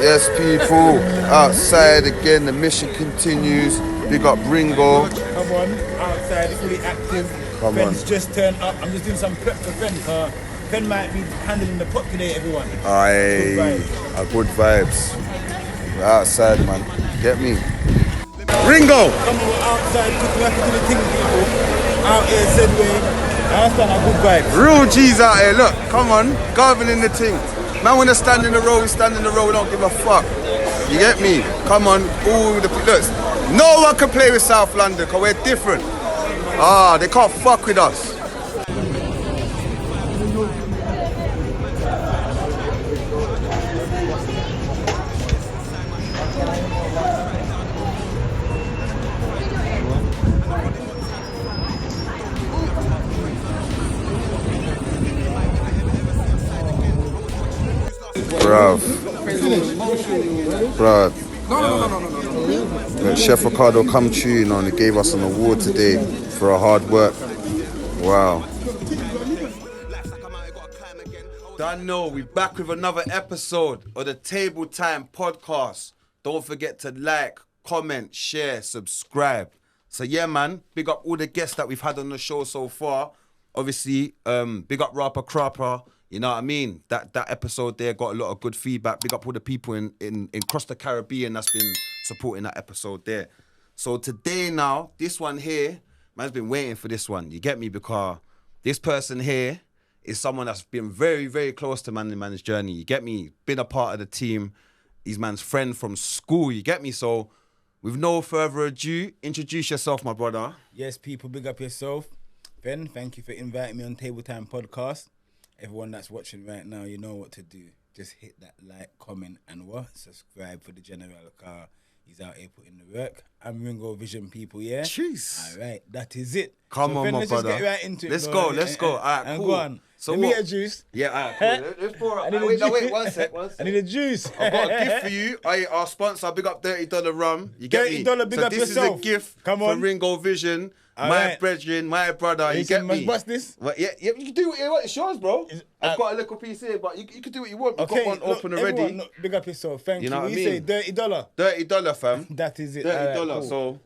Yes, people, outside again, the mission continues. Big up Ringo. Come on, outside, fully active. Come Fen's on. just turned up. I'm just doing some prep for Fen. Fen might be handling the pot today, everyone. Aye, good vibes. We're outside, man. Get me? Ringo! Come on, we're outside, we have to do the thing, people. Out here, said way. I understand our good vibes. Real G's out here, look, come on, governing the thing. Man, when they stand in the row, we stand in the row, we don't give a fuck. You get me? Come on, all the look. No one can play with South London, because we're different. They can't fuck with us. Bruv. Look, Chef Ricardo come true, you know, and he gave us an award today for our hard work. Wow. Done know, we back with another episode of the Table Time Podcast. Don't forget to like, comment, share, subscribe. So yeah, man, big up all the guests that we've had on the show so far. Obviously, big up Rapper Crapper. You know what I mean? That episode there got a lot of good feedback. Big up all the people in across the Caribbean that's been supporting that episode there. So today now, this one here, man's been waiting for this one. You get me? Because this person here is someone that's been very, very close to man's journey. You get me? Been a part of the team. He's man's friend from school. You get me? So with no further ado, introduce yourself, my brother. Yes, people, big up yourself. Ben, thank you for inviting me on Table Time Podcast. Everyone that's watching right now, you know what to do. Just hit that like, comment, and subscribe for the general car. He's out here putting the work. I'm Ringo Vision, people, yeah? Jeez. All right, that is it. Come on, my let's brother. Just get right into it. Let's go. All right, and cool. go on. So Let me get a juice. Yeah, all right, cool. Let's pour up. Wait, one sec. I need a juice. I've got a gift for you. Our sponsor, big up $30 rum. You get me? $30, big so up this yourself. is a gift Come for on. Ringo Vision. All my right. brethren, my brother. You get me? What's this? Well, yeah, you can do what you want. It's yours, bro. I've got a little piece here, but you can do what you want. We've got one open already. Look, big up yourself. Thank you. know what I say mean? $30. $30, fam. That is it. $30. All right, cool. So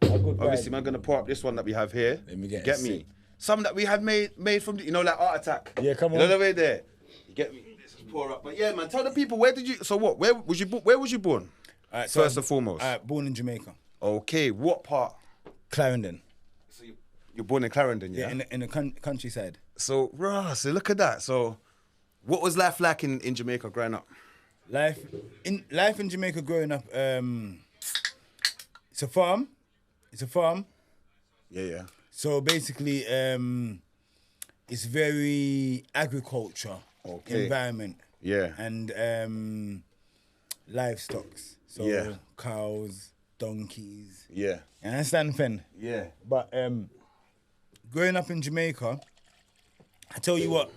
obviously, man, gonna pour up this one that we have here. Let me get me. Some that we have made from, like Art Attack. Yeah, come on. You know the way there. You get me? Let's just pour up. But yeah, man, tell the people, where did you? So what? Where was you born? All right, First and foremost. Born in Jamaica. Okay, what part? Clarendon. So you're born in Clarendon, yeah? Yeah, in the countryside. So, so look at that. So, what was life like in Jamaica growing up? Life in Jamaica growing up, it's a farm. Yeah. So basically, it's very agriculture environment. Yeah. And livestock. So cows, donkeys. Yeah. You understand, Fen? Yeah. But growing up in Jamaica, I tell you what,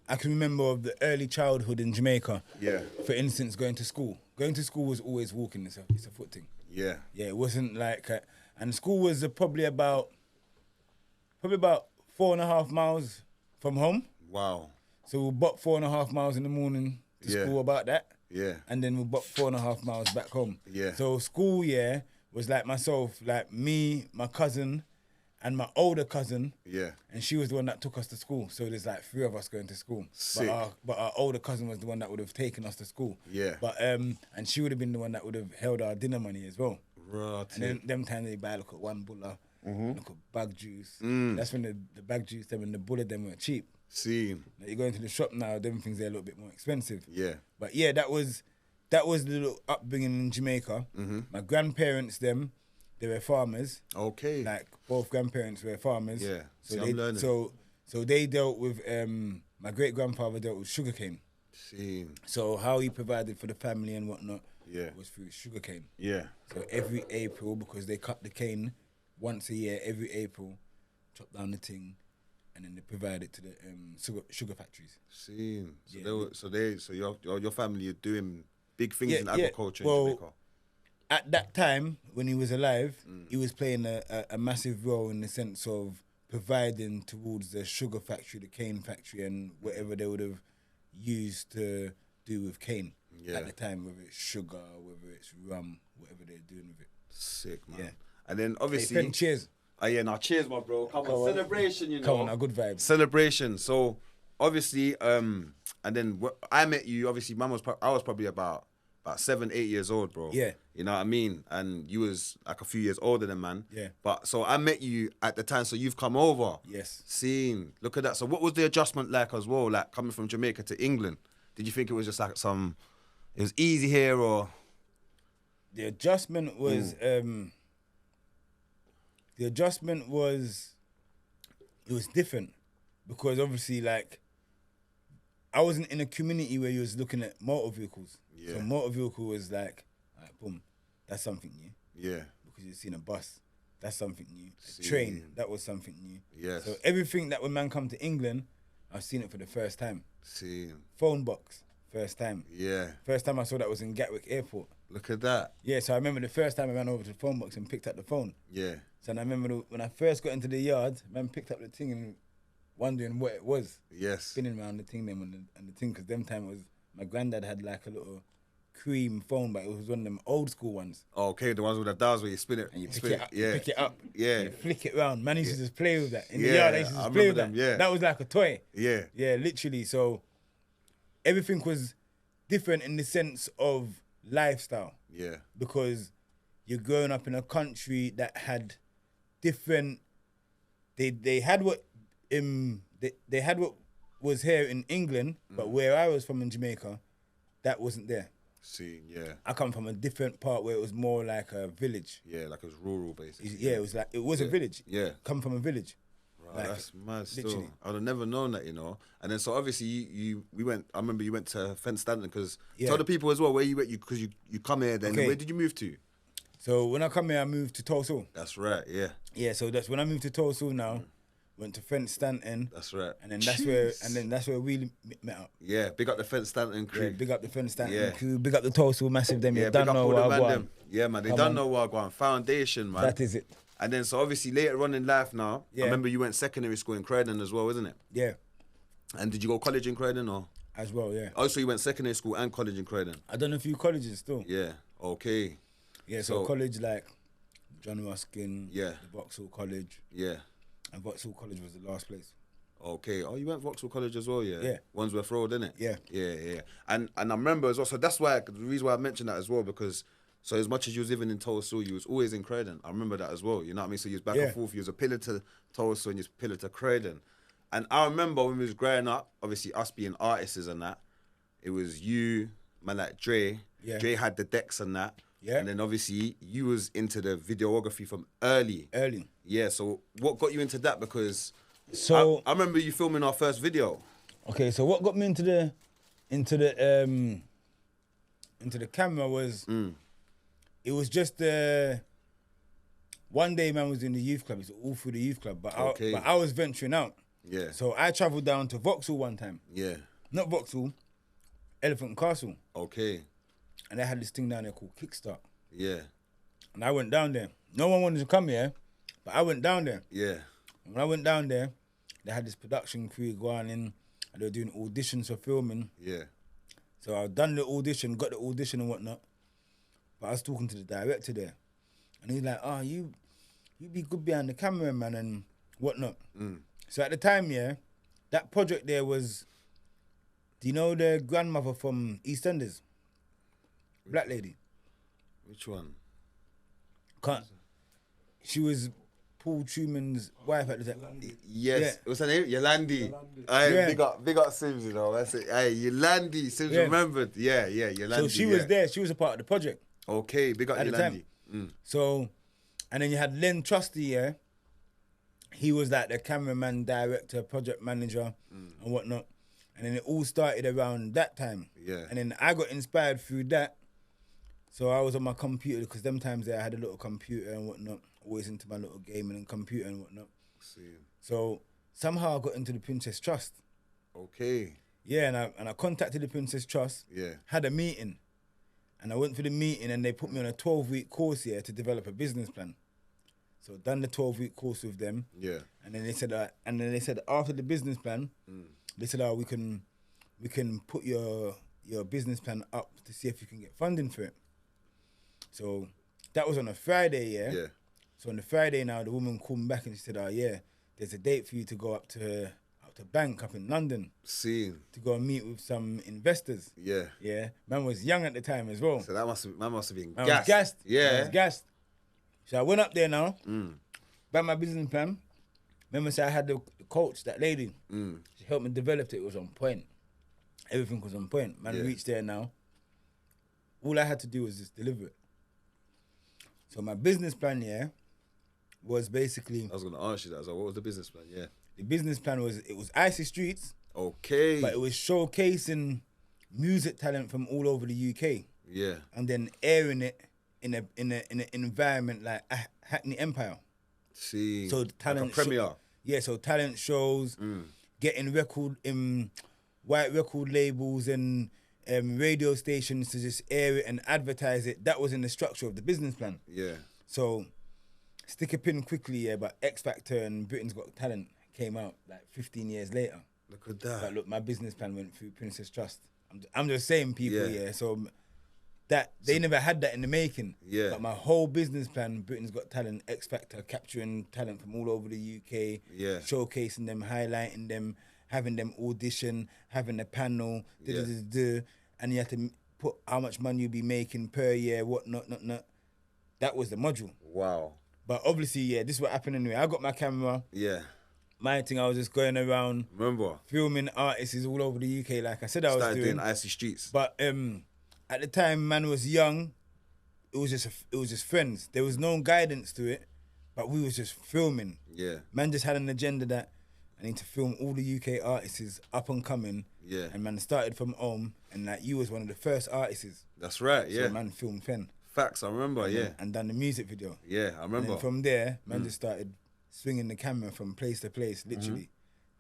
I can remember of the early childhood in Jamaica. Yeah. For instance, going to school. Going to school was always walking. It's a foot thing. Yeah. Yeah, it wasn't like... and school was probably about 4.5 miles from home. Wow. So we'll bop 4.5 miles in the morning to school about that. Yeah. And then we'll bop 4.5 miles back home. Yeah. So school, was like myself, like me, my cousin, and my older cousin. Yeah. And she was the one that took us to school. So there's like 3 of us going to school. Sick. But our older cousin was the one that would have taken us to school. Yeah. But and she would have been the one that would have held our dinner money as well. Right. And then them times they buy like a 1 bulla, like a bag juice. That's when the bag juice, them and the bullet them were cheap. See. Like you go into the shop now, them things they're a little bit more expensive. Yeah. But yeah, that was the little upbringing in Jamaica. My grandparents, they were farmers. Okay. Like both grandparents were farmers. Yeah. So I'm learning. So they dealt with my great grandfather dealt with sugarcane. See. So how he provided for the family and whatnot was through sugarcane. Yeah. So every April, because they cut the cane once a year, every April, chop down the thing, and then they provide it to the sugar factories. See. So your family are doing big things in agriculture in Jamaica. At that time, when he was alive, he was playing a massive role in the sense of providing towards the sugar factory, the cane factory, and whatever they would have used to do with cane Yeah. at the time, whether it's sugar, whether it's rum, whatever they're doing with it. Sick, man. Yeah. And then Hey, obviously, Fen, cheers. oh yeah, now cheers, my bro. Come on, celebration, you know. Come on, now, good vibes. Celebration. So obviously, and then I met you. Obviously, I was probably about 7, 8 years old, bro. Yeah. You know what I mean? And you was like a few years older than man. Yeah. But so I met you at the time. So you've come over. Yes. Seen. Look at that. So what was the adjustment like as well? Like coming from Jamaica to England. Did you think it was just like it was easy here or? The adjustment was it was different because obviously like I wasn't in a community where you was looking at motor vehicles. Yeah. So motor vehicle was like, boom, that's something new. Yeah. Because you've seen a bus, that's something new. A See. train, that was something new. Yes. So everything that when man come to England, I've seen it for the first time. See. Phone box, first time. Yeah. First time I saw that was in Gatwick Airport. Look at that. Yeah, so I remember the first time I ran over to the phone box and picked up the phone. Yeah. So I remember when I first got into the yard, man picked up the thing and wondering what it was. Yes. Spinning around the thing and the thing, because them time was, my granddad had like a little cream phone, but it was one of them old school ones. Oh, okay, the ones with the dials where you spin it. And you pick spin it up, Yeah. you pick it up, Yeah. and you flick it around. Man used to just play with that. In the Yeah, yard, I used to I just play with remember that. them, yeah. That was like a toy. Yeah. Yeah, literally. So everything was different in the sense of lifestyle. Yeah. Because you're growing up in a country that had different. They had what they had what was here in England, but where I was from in Jamaica, that wasn't there. See, yeah. I come from a different part where it was more like a village. Yeah, like it was rural basically. Yeah, it was a village. Yeah. Come from a village. Right, Like, that's mad still. literally. I would have never known that, you know. And then so obviously I remember you went to Fence Stanton because tell the people as well where you went, because you come here then. Okay. Where did you move to? So when I come here, I moved to Tulse. That's right, yeah. Yeah, so that's when I moved to Tulse now. Went to Fence Stanton. That's right. And then that's where we met up. Yeah, big up the Fence Stanton crew. Yeah, big up the Fence Stanton Yeah. crew. Big up the Tulse massive. Them Yeah, you big don't up know all the what I man want. them. Yeah, man, they Come don't on. know what I go on. Foundation, man. That is it. And then so obviously later on in life now, Yeah. I remember you went secondary school in Croydon as well, isn't it? Yeah, And did you go college in Croydon or? as well. Yeah, Also, you went secondary school and college in Croydon. I done a few colleges still. Yeah. Okay. Yeah, so So- college like John Ruskin. Yeah. The Vauxhall College, Yeah. and Vauxhall College was the last place. Okay. Oh, you went Vauxhall College as well, yeah. Yeah. Wandsworth Road, innit? Yeah. Yeah. And I remember as well. So that's why the reason why I mentioned that as well, because so as much as you was living in Tulse, you was always in Croydon. I remember that as well. You know what I mean? So you was back Yeah. and forth. You was a pillar to Tulse and you was a pillar to Croydon. And I remember when we was growing up, obviously us being artists and that, it was you, man, like Dre. Yeah. Dre had the decks and that. Yeah. And then obviously you was into the videography from early. Early. Yeah. So what got you into that? Because So I remember you filming our first video. okay, so what got me into the camera was it was just one day man was in the youth club. It's all through the youth club, but Okay. I was venturing out. Yeah. So I travelled down to Vauxhall one time. Yeah. Not Vauxhall, Elephant and Castle. Okay. And they had this thing down there called Kickstart. Yeah. And I went down there. No one wanted to come here, but I went down there. Yeah. And when I went down there, they had this production crew going in, and they were doing auditions for filming. Yeah. So I done the audition, got the audition and whatnot. But I was talking to the director there. And he's like, oh, you be good behind the camera, man, and whatnot. So at the time, yeah, that project there was, do you know the grandmother from EastEnders? Black lady. Which one? Can't. She was Paul Truman's wife at the time. Yes. Yeah. What's her name? Yolandi. Aye, Yeah. big up Sims, you know. That's it. Aye, Yolandi. Sims Yeah. remembered. Yeah, Yolandi. So she was there. She was a part of the project. Okay, big up At the Yolandi. time. So, and then you had Len Trusty, yeah. He was like the cameraman, director, project manager, and whatnot. And then it all started around that time. Yeah. And then I got inspired through that. So I was on my computer, because them times there I had a little computer and whatnot. Always into my little gaming and computer and whatnot. See. So somehow I got into the Princess Trust. Okay. Yeah, and I contacted the Princess Trust. Yeah. Had a meeting. And I went for the meeting and they put me on a 12-week course here to develop a business plan. So done the 12-week course with them. Yeah. And then they said, after the business plan, they said, oh, we can put your your business plan up to see if you can get funding for it. So that was on a Friday, Yeah. So on the Friday now, the woman called me back and she said, "Oh yeah, there's a date for you to go up to bank up in London Seeing. to go and meet with some investors." Yeah. Yeah, man was young at the time as well. So that must have been Man gassed. was gassed. Yeah. Man was gassed. So I went up there now, back my business plan. Remember, I had the coach, that lady. She helped me develop it. It was on point. Everything was on point. Man, reached there now. All I had to do was just deliver it. So my business plan, was basically... I was going to ask you that. So what was the business plan? Yeah. The business plan was, it was Icy Streets. Okay. But it was showcasing music talent from all over the UK. Yeah. And then airing it in an environment like Hackney Empire. See. So the talent... Like a premiere. So talent shows, getting white record labels and radio stations to just air it and advertise it. That was in the structure of the business plan. Yeah. So, stick a pin quickly, but X Factor and Britain's Got Talent came out like 15 years later. Look at that. But look, my business plan went through Princess Trust. I'm just saying, people, So that they never had that in the making. Yeah. But my whole business plan, Britain's Got Talent, X Factor, capturing talent from all over the UK, showcasing them, highlighting them, having them audition, having a panel, and you have to put how much money you'll be making per year, what not. That was the module. Wow. But obviously, this is what happened anyway. I got my camera. Yeah. My thing, I was just going around. Remember? Filming artists all over the UK, like I said I was doing. Icy Streets. But at the time, man was young. It was just friends. There was no guidance to it, but we was just filming. Yeah. Man just had an agenda that I need to film all the UK artists up and coming. Yeah. And man started from home, and like you was one of the first artists. That's right. Yeah. So man filmed Fen. Facts. I remember. And done the music video. Yeah, I remember. And then from there, man just started swinging the camera from place to place, literally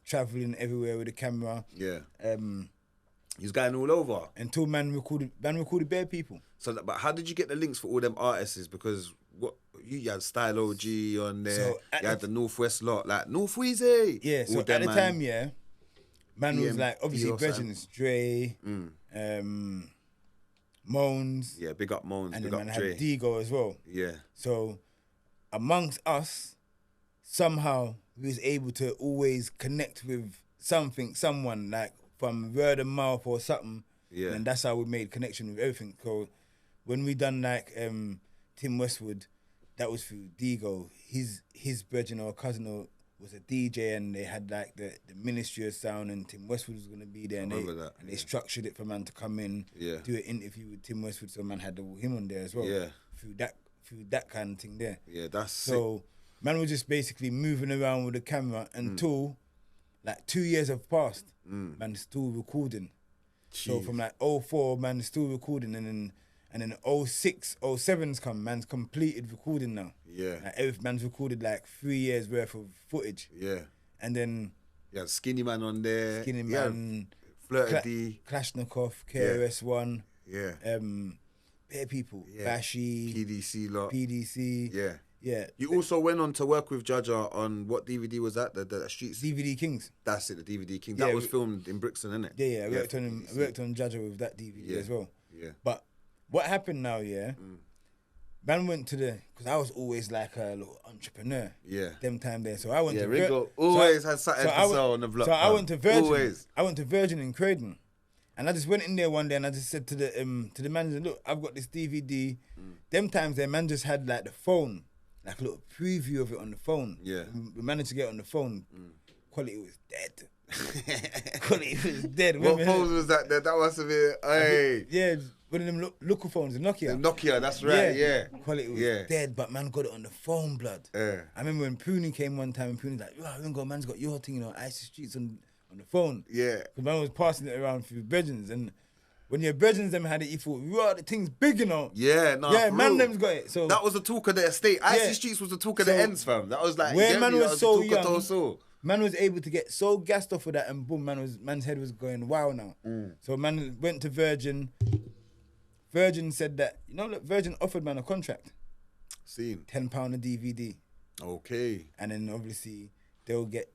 traveling everywhere with the camera. Yeah. He's going all over. Until man recorded bare people. So, but how did you get the links for all them artists? Because you had Style OG on there. So you had the Northwest lot, like North Weezy. Yeah. So at the time, man was like obviously Bredgins, Dre, Moans. Yeah, big up Moans. And big then up man Dre. had Digo as well. Yeah. So amongst us, somehow we was able to always connect with someone, like from word of mouth or something. Yeah. And that's how we made connection with everything. So when we done like Tim Westwood, that was through Digo. His virgin or cousin was a DJ, and they had like the Ministry of Sound, and Tim Westwood was gonna be there. And they structured it for man to come in, do an interview with Tim Westwood, so man had him on there as well. Yeah. Through that kind of thing there. Yeah, that's so sick. Man was just basically moving around with the camera until like 2 years have passed. Man still recording. Jeez. So from like 04, man still recording, and then 06, 07's come, man's completed recording now. Yeah. Like man's recorded like 3 years worth of footage. Yeah. And then yeah, Skinny Man on there. Skinny Man, Flirty D, Kalashnikov, KRS-One. Yeah. Bare people. Yeah. Bashy. PDC lot. PDC. Yeah. Yeah. You also went on to work with Jaja on what DVD was that? The Streets? DVD Kings. That's it, the DVD Kings. That was filmed in Brixton, innit? Yeah, I worked on Jaja with that DVD as well. Yeah. But what happened now, man went to because I was always like a little entrepreneur. Yeah. Them time there. So I went to Ringo always had something to sell on the block. So I went to Virgin. Always. I went to Virgin in Croydon. And I just went in there one day and I just said to the manager, look, I've got this DVD. Them times their man just had like the phone, like a little preview of it on the phone. Yeah. We managed to get it on the phone. Quality was dead. Quality was dead. What phone was that? That must have been, hey. Yeah, one of them local phones, the Nokia. The Nokia, that's right, yeah. Quality was dead, but man got it on the phone, blood. I remember when Pooney came one time and Pooney's like, yo, Ringo, man's got your thing, Icy Streets on the phone. Yeah. Because man was passing it around through Bredgins, and when your Bredgins them had it, you thought, wow, the thing's big, Yeah, man them's got it. So that was the talk of the estate. Icy Streets was the talk of the ends, fam. That was like, where man was so young, man was able to get so gassed off of that, and boom, man's head was going wow now. So man went to Virgin. Virgin said that, look, Virgin offered man a contract. Seen. £10 a DVD. Okay. And then obviously they'll get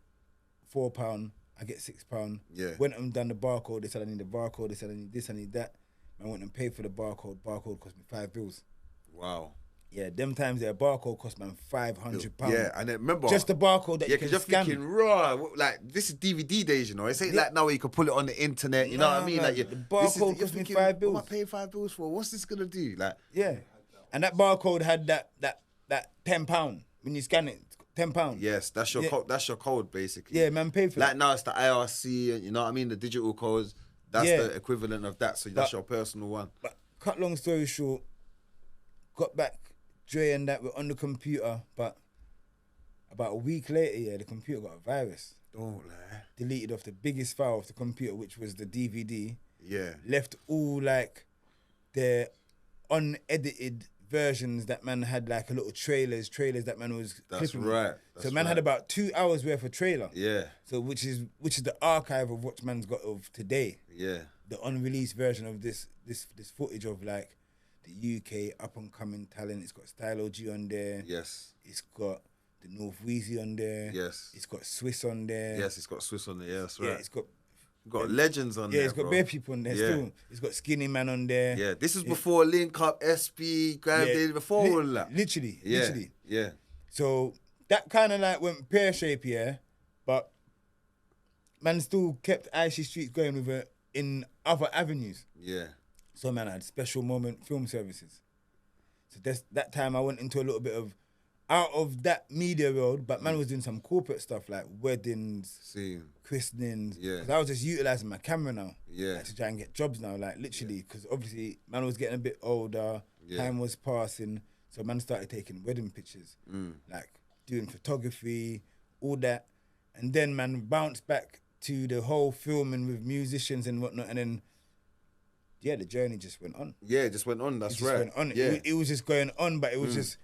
£4 I get £6. Yeah. Went and done the barcode. They said I need the barcode. They said I need this, I need that. I went and paid for the barcode. Barcode cost me £5. Wow. Yeah, them times their barcode cost man £500. Yeah, and then remember just the barcode that you can you're scan. thinking, raw, like this is DVD days, you know. It's ain't like now where you can pull it on the internet. You know what I mean? Man, Like the barcode cost me £5. What am I paying £5 for? What's this gonna do? Like, yeah, and that barcode had that £10 when you scan it. £10. yes, that's your code. That's your code, basically. Yeah, man, pay for like that. now it's the IRC, and you know what I mean. The digital codes. That's the equivalent of that. So that's your personal one. But cut long story short, got back. Dre and that were on the computer, but about a week later, the computer got a virus. Don't lie. Deleted off the biggest file of the computer, which was the DVD. Yeah. Left all like the unedited versions that man had, like a little trailers that man was That's clipping. right. So man had about 2 hours worth of trailer. Yeah. So which is the archive of what man's got of today. Yeah. The unreleased version of this footage of like the UK up and coming talent. It's got Stylo G on there. Yes. It's got the North Wheezy on there. Yes. It's got Swiss on there. Yes, it's got Swiss on there. Yeah, that's right. Yeah, it's got legends on there. Yeah, it's got bro. bare people on there still. It's got Skinny Man on there. Yeah, this is before Link Up, SB, Graham Daily, before all that. Literally. Yeah. So that kind of like went pear-shaped, but man still kept Icy Streets going with it in other avenues. Yeah. So man, I had Special Moment Film Services. So that time I went into a little bit of out of that media world, but man was doing some corporate stuff like weddings, christenings. Yeah. Because I was just utilising my camera now. Yeah. Like, to try and get jobs now, like literally, because obviously man was getting a bit older, time was passing, so man started taking wedding pictures, like doing photography, all that, and then man bounced back to the whole filming with musicians and whatnot, and then the journey just went on. Yeah, it just went on. That's right. Went on. Yeah. It was just going on, but it was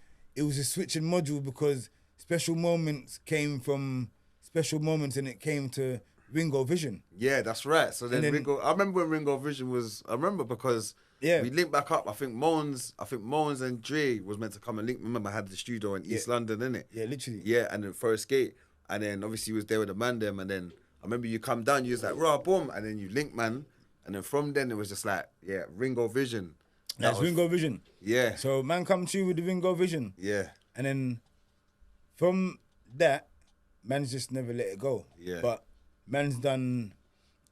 a switching module because Special Moments came from Special Moments and it came to Ringo Vision. Yeah, that's right. So then Ringo, I remember when Ringo Vision was, because we linked back up. I think Moans and Dre was meant to come and link. Remember, I had the studio in East London, innit? Yeah, literally. Yeah, and then Forest Gate. And then obviously he was there with the man them. And then I remember you come down, you was like, raw, boom. And then you link, man. And then from then it was just like, Ringo Vision. That's Ringo Vision. Yeah. So man come to you with the Ringo Vision. Yeah. And then from that, man's just never let it go. Yeah. But man's done,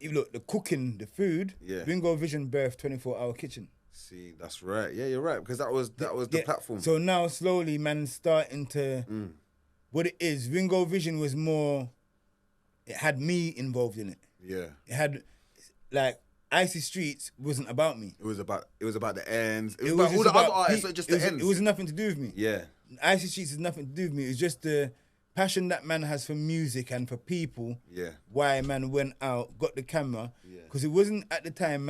look, the cooking, the food, Ringo Vision birthed 24-hour kitchen. See, that's right. Yeah, you're right. Because that was the platform. So now slowly man's starting to, what it is, Ringo Vision was more, it had me involved in it. Yeah. It had, like, Icy Streets wasn't about me. It was about the ends. It was about all the other artists, not just the ends. It was nothing to do with me. Yeah. Icy Streets has nothing to do with me. It's just the passion that man has for music and for people. Yeah. Why man went out, got the camera. Because it wasn't at the time,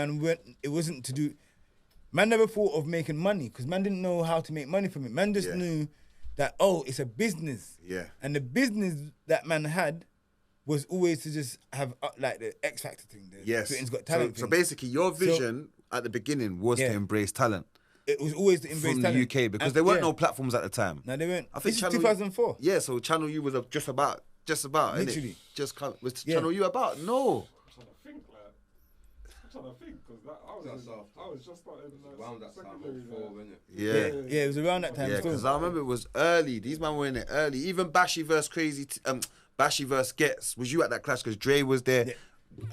it wasn't to do, man never thought of making money because man didn't know how to make money from it. Man just knew that, it's a business. Yeah. And the business that man had was always to just have like the X Factor thing. Britain's Got Talent so thing. basically your vision at the beginning was to embrace talent. It was always to embrace from talent. the UK because there weren't no platforms at the time. No, they weren't. I think this is 2004. Yeah, so Channel U was just about, literally. innit? Was Channel U about? No. I'm trying to think because I was just starting around that time before, innit? Yeah. It was around that time. Yeah, because I remember it was early. These men were in it early. Even Bashy versus Bashy versus Gets. Was you at that clash? Because Dre was there. Yeah.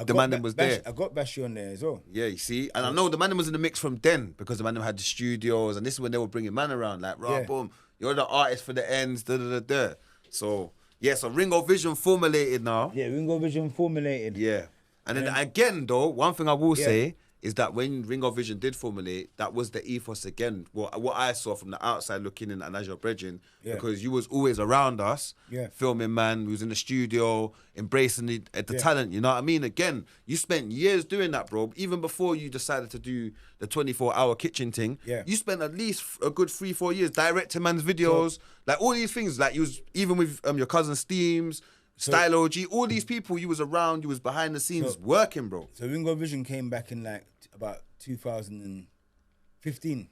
The man was there. I got Bashy on there as well. Yeah, you see? And I know the man was in the mix from then because the man had the studios and this is when they were bringing man around. Like, boom, you're the artist for the ends, da-da-da-da. So, so Ringo Vision formulated now. Yeah, Ringo Vision formulated. Yeah. And then again, though, one thing I will say is that when Ringo Vision did formulate, that was the ethos again. What I saw from the outside looking in and as your brethren, because you was always around us, filming, man. We was in the studio, embracing the talent, you know what I mean? Again, you spent years doing that, bro. Even before you decided to do the 24-hour kitchen thing, you spent at least a good 3-4 years directing man's videos, like all these things. Like you was, even with your cousin Steams, Stylo G, all these people, you was around, you was behind the scenes working, bro. So Ringo Vision came back in like about 2015,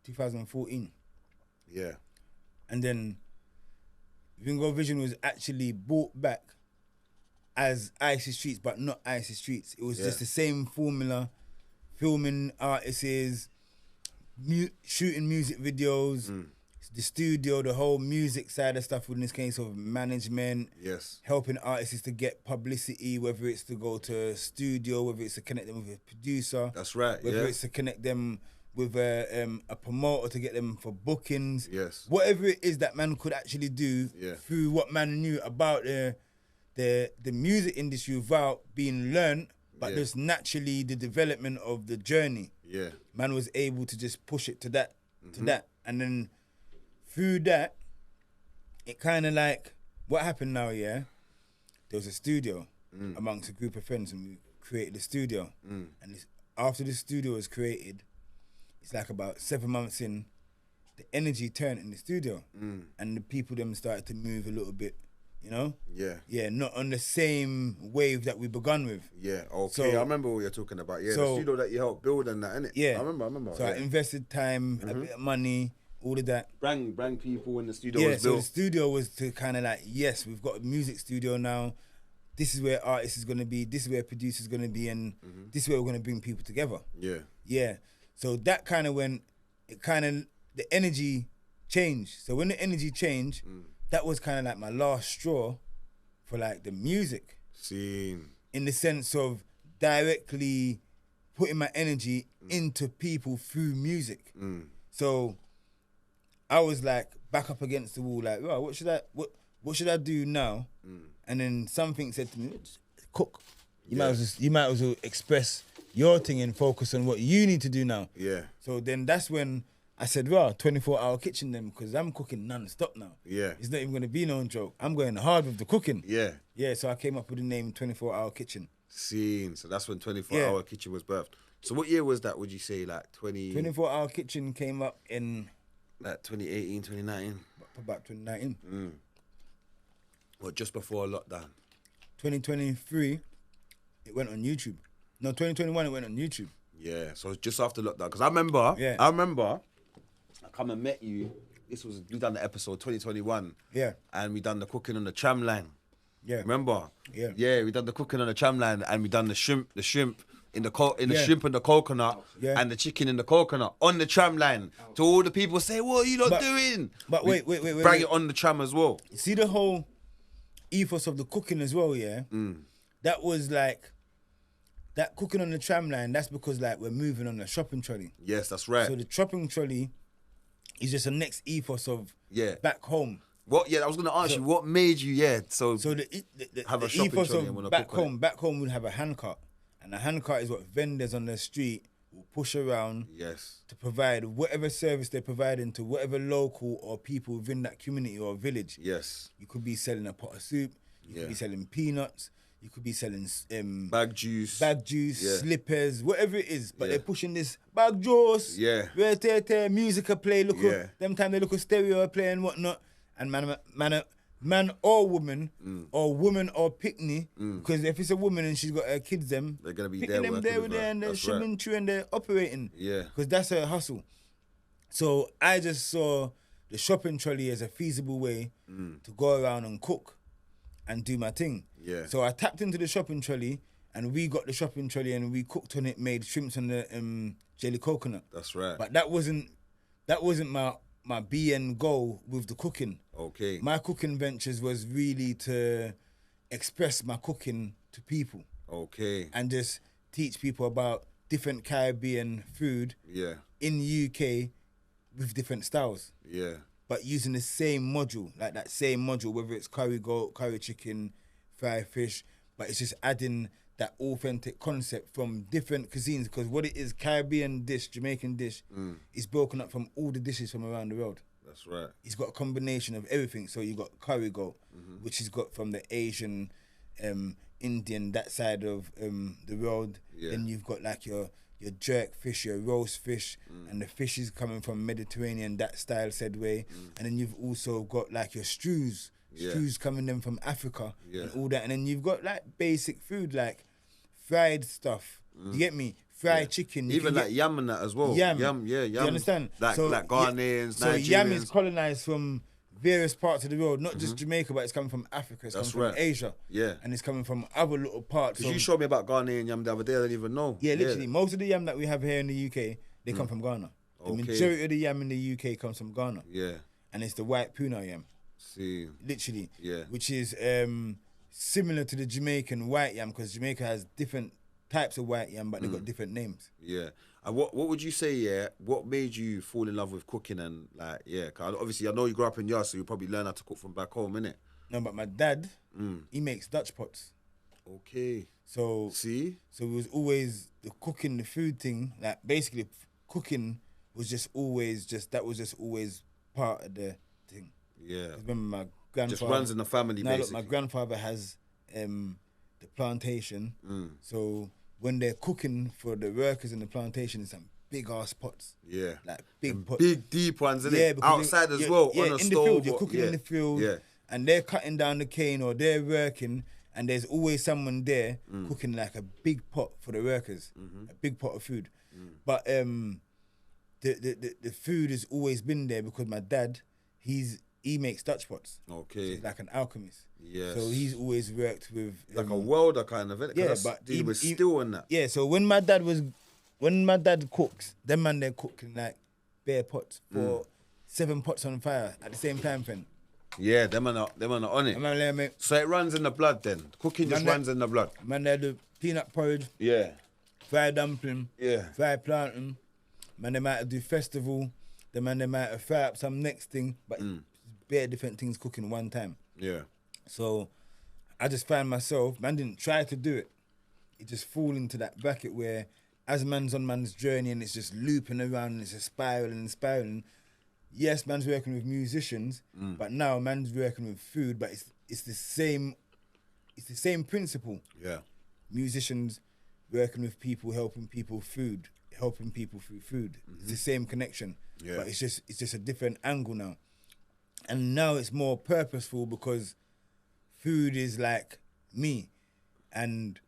2014. Yeah. And then Ringo Vision was actually brought back as Icy Streets, but not Icy Streets. It was just the same formula, filming artists, shooting music videos, the studio, the whole music side of stuff, in this case of management, helping artists to get publicity, whether it's to go to a studio, whether it's to connect them with a producer. That's right, whether it's to connect them with a promoter to get them for bookings. Yes. Whatever it is that man could actually do through what man knew about the music industry without being learned, but there's naturally the development of the journey. Yeah. Man was able to just push it to that, and then through that, it kind of like, what happened now, there was a studio amongst a group of friends, and we created the studio. And after the studio was created, it's like about 7 months in, the energy turned in the studio, and the people them started to move a little bit, you know? Yeah, not on the same wave that we begun with. Yeah, okay. So, I remember what you're talking about. Yeah, the studio that you helped build and that, innit? Yeah. I remember. So I invested time, a bit of money, all of that. Bring people when the studio was so built. the studio was to kind of like, yes, we've got a music studio now. This is where artists is going to be. This is where producers going to be. And this is where we're going to bring people together. Yeah. Yeah. So that kind of when the energy changed. So when the energy changed, that was kind of like my last straw for like the music. Scene. In the sense of directly putting my energy into people through music. So I was like back up against the wall, like, well, what should I do now? And then something said to me, cook. You might as well express your thing and focus on what you need to do now. Yeah. So then that's when I said, well, 24-hour kitchen then, because I'm cooking non-stop now. Yeah. It's not even going to be no joke. I'm going hard with the cooking. Yeah. Yeah, so I came up with the name 24-hour kitchen. Scene. So that's when 24-hour kitchen was birthed. So what year was that, would you say, like 24-hour kitchen came up in... Like 2018, 2019? About 2019. Well, just before lockdown. 2023, it went on YouTube. No, 2021, it went on YouTube. Yeah, so just after lockdown. Because I remember, I come and met you. We done the episode 2021. Yeah. And we done the cooking on the tram line. Yeah. Remember? Yeah. Yeah, we done the cooking on the tram line, and we done the shrimp in the shrimp and the coconut and the chicken in the coconut on the tram line. To all the people say, what are you lot doing? But wait. Bring it on the tram as well. See the whole ethos of the cooking as well, yeah? That was like, that cooking on the tram line, that's because like we're moving on the shopping trolley. Yes, that's right. So the shopping trolley is just the next ethos of back home. What? Yeah, I was going to ask you, what made you, So the have a the shopping ethos trolley of and back home would have a handcart. And a handcart is what vendors on the street will push around to provide whatever service they're providing to whatever local or people within that community or village. Yes. You could be selling a pot of soup. You could be selling peanuts. You could be selling bag juice, slippers, whatever it is. But they're pushing this bag juice. Yeah. Music play. Them time they look at stereo play and whatnot. And man or woman, or woman or pickney, because if it's a woman and she's got her kids, they're gonna be picking there them there with her and they're shimming through and they're operating. Yeah. Because that's her hustle. So I just saw the shopping trolley as a feasible way to go around and cook and do my thing. Yeah. So I tapped into the shopping trolley and we got the shopping trolley and we cooked on it, made shrimps on the jelly coconut. That's right. But that wasn't my be and goal with the cooking. Okay. My cooking ventures was really to express my cooking to people. Okay. And just teach people about different Caribbean food in the UK with different styles. Yeah. But using the same module, like that same module, whether it's curry goat, curry chicken, fried fish, but it's just adding that authentic concept from different cuisines, because what it is, Caribbean dish, Jamaican dish, is broken up from all the dishes from around the world. That's right. It's got a combination of everything. So you got curry goat, which is got from the Asian, Indian, that side of the world. Yeah. Then you've got like your jerk fish, your roast fish, and the fish is coming from Mediterranean, that style said way. And then you've also got like your stews coming in from Africa and all that. And then you've got like basic food like fried stuff. You get me? Fried chicken. Even like yam and that as well. Yam. You understand? Like Ghanaians, so Nigerians. yam is colonized from various parts of the world, not just Jamaica, but it's coming from Africa, it's That's coming right. from Asia, Yeah. and it's coming from other little parts. Because So, you showed me about Ghanaian yam the other day, I didn't even know. yeah, literally, most of the yam that we have here in the UK, they come from Ghana. The majority of the yam in the UK comes from Ghana. Yeah. And it's the white puna yam. See. Literally. Yeah. Which is similar to the Jamaican white yam, because Jamaica has different types of white yam, but they've got different names. Yeah. And what would you say, yeah, what made you fall in love with cooking and, like, yeah, 'cause obviously I know you grew up in Yard, so you probably learned how to cook from back home, innit? No, but my dad, he makes Dutch pots. Okay. So See? So it was always the cooking, the food thing. Like basically, cooking was just always that was just always part of the thing. Yeah. Remember my grandfather Just runs in the family, Now look, basically. my grandfather has the plantation. So when they're cooking for the workers in the plantation, it's some big ass pots. Yeah. Like big pots. Big, deep ones, innit? Yeah, because Outside as well, yeah, on a in stove. the field, you're or- cooking in the field, Yeah. and they're cutting down the cane or they're working, and there's always someone there cooking like a big pot for the workers, a big pot of food. But the food has always been there because my dad, he makes Dutch pots. Okay. So he's like an alchemist. Yes. So he's always worked with Like a welder kind of, innit? 'Cause yeah, that's but dealing with steel and that. Yeah, so when my dad cooks, them man they're cooking like bare pots for 7 pots on fire at the same time, friend. Yeah, them are not on it. Man, So it runs in the blood then. Cooking just Man, runs in the blood. they do peanut porridge, Yeah. fried dumpling, Yeah. fried plantain. Man, they might do festival. The man, they might fry up some next thing, but bare different things cooking one time. Yeah. So I just find myself, man didn't try to do it. It just fall into that bracket where as man's on man's journey and it's just looping around and it's just spiraling and spiraling. Yes, man's working with musicians, but now man's working with food, but it's the same principle. Yeah. Musicians working with people, helping people through food. It's the same connection. Yeah. But it's just a different angle now. And now it's more purposeful because food is like me. And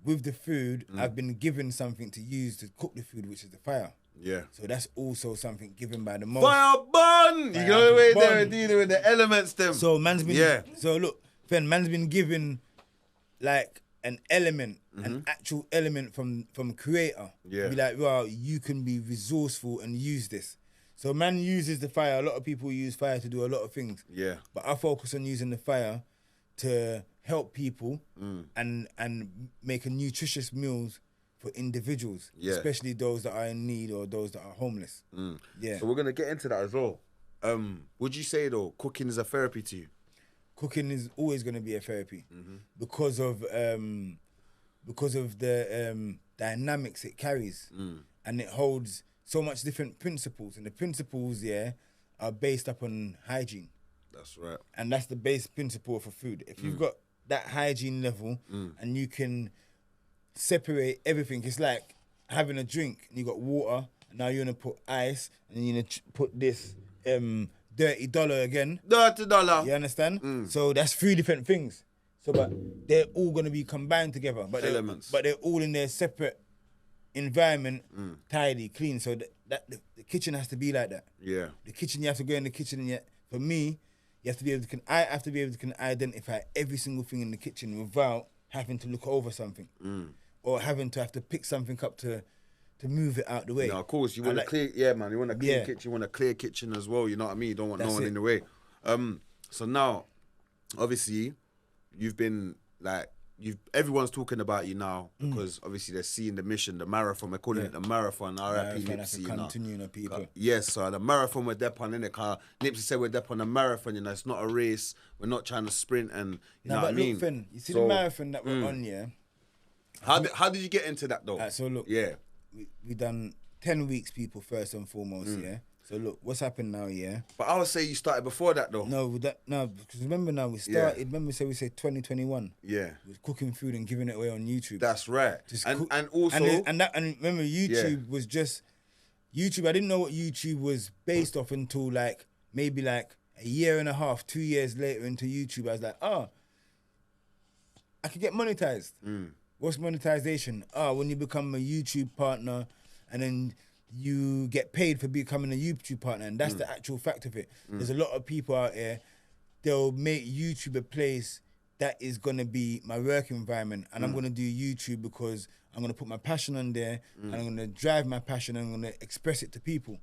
with the food, I've been given something to use to cook the food, which is the fire. Yeah. So that's also something given by the most. Fire burn! You Fire go away there burn. and dealing with the elements them. So man's been Yeah. So look, Fen, man's been given like an element, an actual element from creator. Yeah. Be like, well, you can be resourceful and use this. So man uses the fire. A lot of people use fire to do a lot of things. Yeah. But I focus on using the fire to help people and make a nutritious meals for individuals, Yeah. especially those that are in need or those that are homeless. Yeah. So we're gonna get into that as well. Would you say though, cooking is a therapy to you? Cooking is always going to be a therapy because of the dynamics it carries, and it holds so much different principles, and the principles are based upon hygiene, That's right. and that's the base principle for food. If you've got that hygiene level and you can separate everything, it's like having a drink and you got water, and now you're gonna put ice, and you're gonna put this dirty dollar again. $30. You understand? So that's 3 different things. So, but they're all gonna be combined together. But Elements. they're all in their separate environment, tidy, clean. So that the kitchen has to be like that. Yeah. The kitchen, you have to go in the kitchen, and for me, you have to be able to. I have to be able to identify every single thing in the kitchen without having to look over something, or having to have to pick something up to move it out the way. No, of course, you want like- a clear, yeah, man. You want a clean Yeah. kitchen. You want a clear kitchen as well. You know what I mean? You don't want That's no one it. in the way. So now, obviously, you've been like, everyone's talking about you now because obviously they're seeing the mission, the marathon. We're calling it the marathon. R.I.P. Marathon has to Nipsey. You know. continue, the people. Yes, so the marathon we're dep on, innit? Nipsey said we're dep on a marathon. You know, it's not a race. We're not trying to sprint, and you know No, what I but mean. look, Finn, you see So, the marathon that we're on, yeah. How did you get into that though? So look, Yeah. we done 10 weeks, people, first and foremost, yeah. So look, what's happened now, yeah. But I would say you started before that though. No, because remember now we started. Remember, we said 2021. Yeah. We was cooking food and giving it away on YouTube. That's right. Just And cook- and also and remember YouTube was just YouTube. I didn't know what YouTube was based off until maybe a year and a half, 2 years later into YouTube. I was like, I could get monetized. What's monetization? When you become a YouTube partner, and then you get paid for becoming a YouTube partner, and that's the actual fact of it. There's a lot of people out there, they'll make YouTube a place that is gonna be my work environment, and I'm gonna do YouTube because I'm gonna put my passion on there, and I'm gonna drive my passion, and I'm gonna express it to people.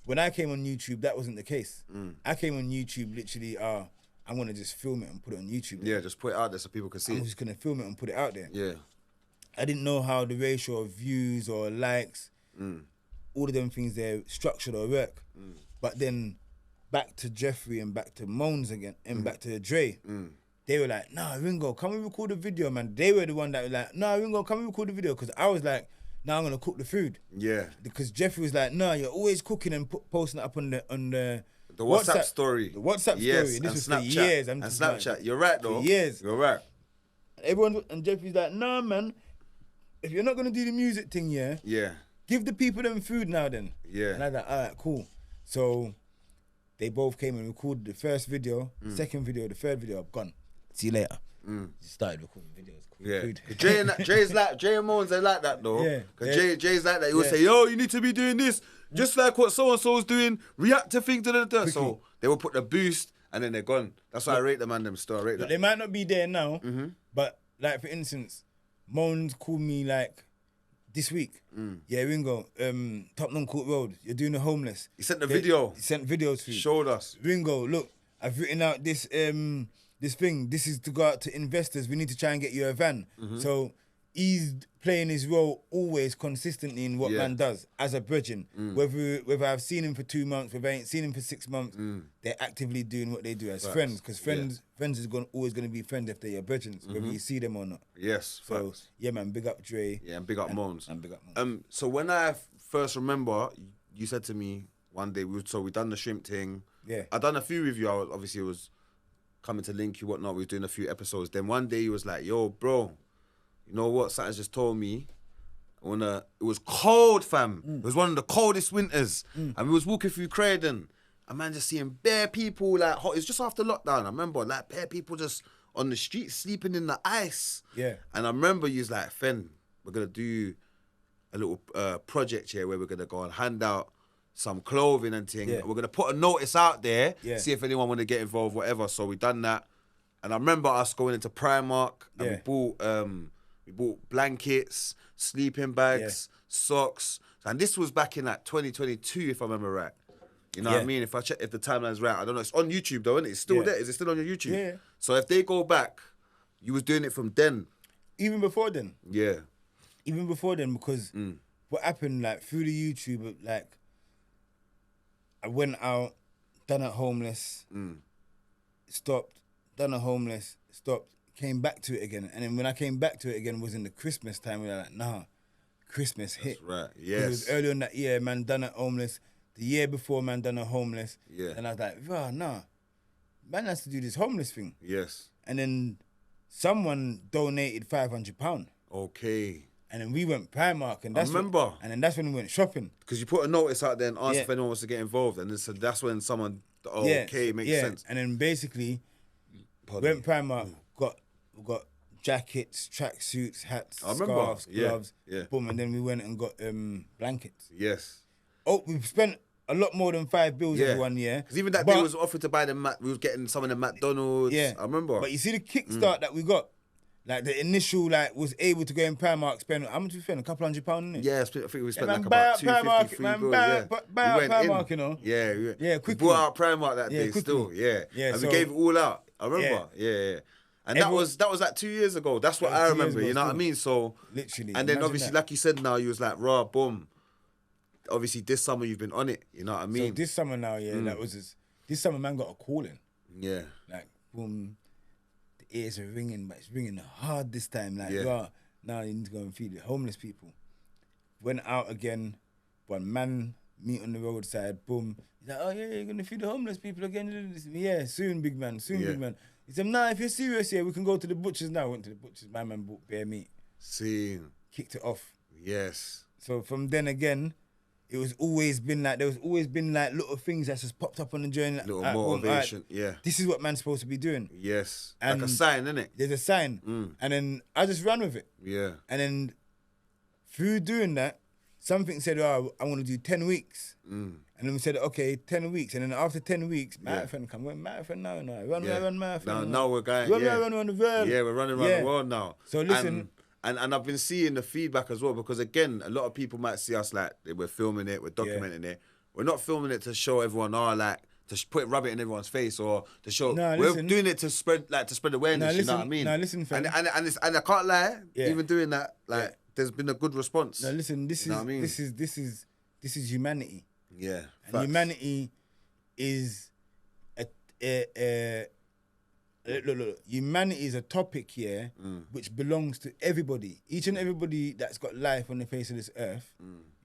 When I came on YouTube, that wasn't the case. I came on YouTube literally, I'm gonna just film it and put it on YouTube. Yeah, just put it out there so people can see I'm it. just gonna film it and put it out there. Yeah. I didn't know how the ratio of views or likes, all of them things they're structured or work. But then back to Jeffrey and back to Moans again and back to Dre. They were like, nah, Ringo, can we record a video, man? They were the one that were like, nah, Ringo, can we record a video? Because I was like, nah, I'm gonna cook the food. Yeah. Because Jeffrey was like, nah, you're always cooking and posting it up on the WhatsApp story. The WhatsApp yes, story. and This was Snapchat. for years. And Snapchat. You're right, though. For years. You're right. Everyone, and Jeffrey's like, nah, man, if you're not gonna do the music thing, Yeah. give the people them food now then. Yeah. And I was like, all right, cool. So they both came and recorded the first video, second video, the third video, I've gone. See you later. Just started recording videos. Yeah. Food. Jay and Moans, they like that though. Yeah. Because Jay's like that. He would say, yo, you need to be doing this. Just like what so-and-so's doing. React to things. So they will put the boost and then they're gone. That's why I rate them and them still. I rate that. They might not be there now, but like for instance, Moans called me like this week. Yeah, Ringo, Tottenham Court Road, you're doing the homeless. He sent the video. He sent videos to you. Showed us. Ringo, look, I've written out this this thing. This is to go out to investors. We need to try and get you a van. So he's playing his role always consistently in what man does as a bridging. Whether I've seen him for 2 months, whether I ain't seen him for 6 months, they're actively doing what they do as friends. Because friends is always going to be friends if they're your bridgings, whether you see them or not. Yes. So facts. yeah, man, big up Dre. Yeah, and big up Moans. And big up Moans. So when I first remember, you said to me one day, we done the shrimp thing. Yeah. I done a few with you. Obviously, it was coming to link you, whatnot. We was doing a few episodes. Then one day he was like, yo, bro, you know what? Something just told me. It was cold, fam. It was one of the coldest winters. And we was walking through Croydon. And man, just seeing bare people, like, hot. It's just after lockdown. I remember, like, bare people just on the street sleeping in the ice. Yeah. And I remember you was like, Fen, we're going to do a little project here where we're going to go and hand out some clothing and thing. Yeah. We're going to put a notice out there, Yeah. see if anyone want to get involved, whatever. So we done that. And I remember us going into Primark and we bought blankets, sleeping bags, socks. And this was back in like 2022, if I remember right. You know what I mean? If I check if the timeline's right, I don't know. It's on YouTube though, isn't it? It's still there. Is it still on your YouTube? Yeah. So if they go back, you was doing it from then. Even before then. Yeah. Even before then, because what happened, like, through the YouTube, like, I went out, done it homeless, stopped, done it homeless, stopped, came back to it again. And then when I came back to it again, was in the Christmas time, we were like, nah, Christmas hit. That's right, 'Cause yes. It was earlier in that year, man, done it homeless. The year before, man, done it homeless. Yeah. And I was like, nah, man has to do this homeless thing. Yes. And then someone donated £500. Okay. And then we went Primark, and that's remember. And then that's when we went shopping. Because you put a notice out there and asked if anyone wants to get involved. And so that's when someone, makes sense. And then basically, went Primark, got jackets, tracksuits, hats, scarves, gloves, boom, and then we went and got blankets. Yes. Oh, we spent a lot more than £5 every 1 year. Because even that day was offered to buy we was getting some of the McDonald's. Yeah. I remember. But you see the kickstart that we got, like the initial, like, was able to go in Primark, spend, how much we spend? £200, innit? Yeah, I think we spent man, like buy about out Primark, £250, man, £3. buy out Primark, you know? Yeah, Yeah, we quickly. bought out Primark that day quickly. still, yeah. Yeah, and so- we gave it all out. I remember, yeah. And that was like 2 years ago. That's what I 2 years remember, ago you know what I still. mean? So, Literally. and then imagine obviously, that. like you said now, you was like, raw, boom. Obviously, this summer you've been on it, you know what I So mean? this summer now, that was just, this summer, man, got a calling. Yeah. Like, boom, the ears are ringing, but it's ringing hard this time. Like, Yeah. now you need to go and feed the homeless people. Went out again, one man, meet on the roadside, boom. He's like, oh yeah, you're going to feed the homeless people again? Yeah, soon, big man, big man. He said, nah, if you're serious here, we can go to the butcher's now. Went to the butcher's, my man bought bare meat. See. Kicked it off. Yes. So from then again, it was always been like, there was always been like little things that's just popped up on the journey. Like, Little boom, motivation, yeah. This is what man's supposed to be doing. Yes. And like a sign, innit? There's a sign. And then I just ran with it. Yeah. And then through doing that, something said, oh, I want to do 10 weeks. Mm. And then we said, okay, 10 weeks. And then after 10 weeks, marathon come. We're marathon now. Run marathon. Now we're going. Run the world. Yeah, we're running around the world now. So listen. And I've been seeing the feedback as well, because again, a lot of people might see us like we're filming it, we're documenting it. We're not filming it to show everyone, rub it in everyone's face, or to show. We're doing it to spread awareness. You know what I mean? Listen, fam. And I can't lie. Even doing that, there's been a good response. Now listen, this is humanity. Yeah. And humanity is look, humanity is a topic here which belongs to everybody. Each and everybody that's got life on the face of this earth,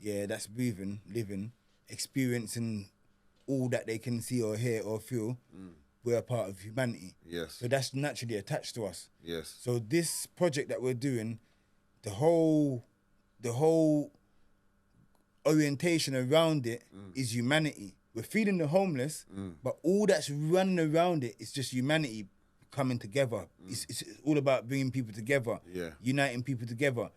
that's breathing, living, experiencing all that they can see or hear or feel, we're a part of humanity. Yes. So that's naturally attached to us. Yes. So this project that we're doing, the whole orientation around it is humanity. We're feeding the homeless, but all that's running around it is just humanity coming together. It's all about bringing people together, uniting people together.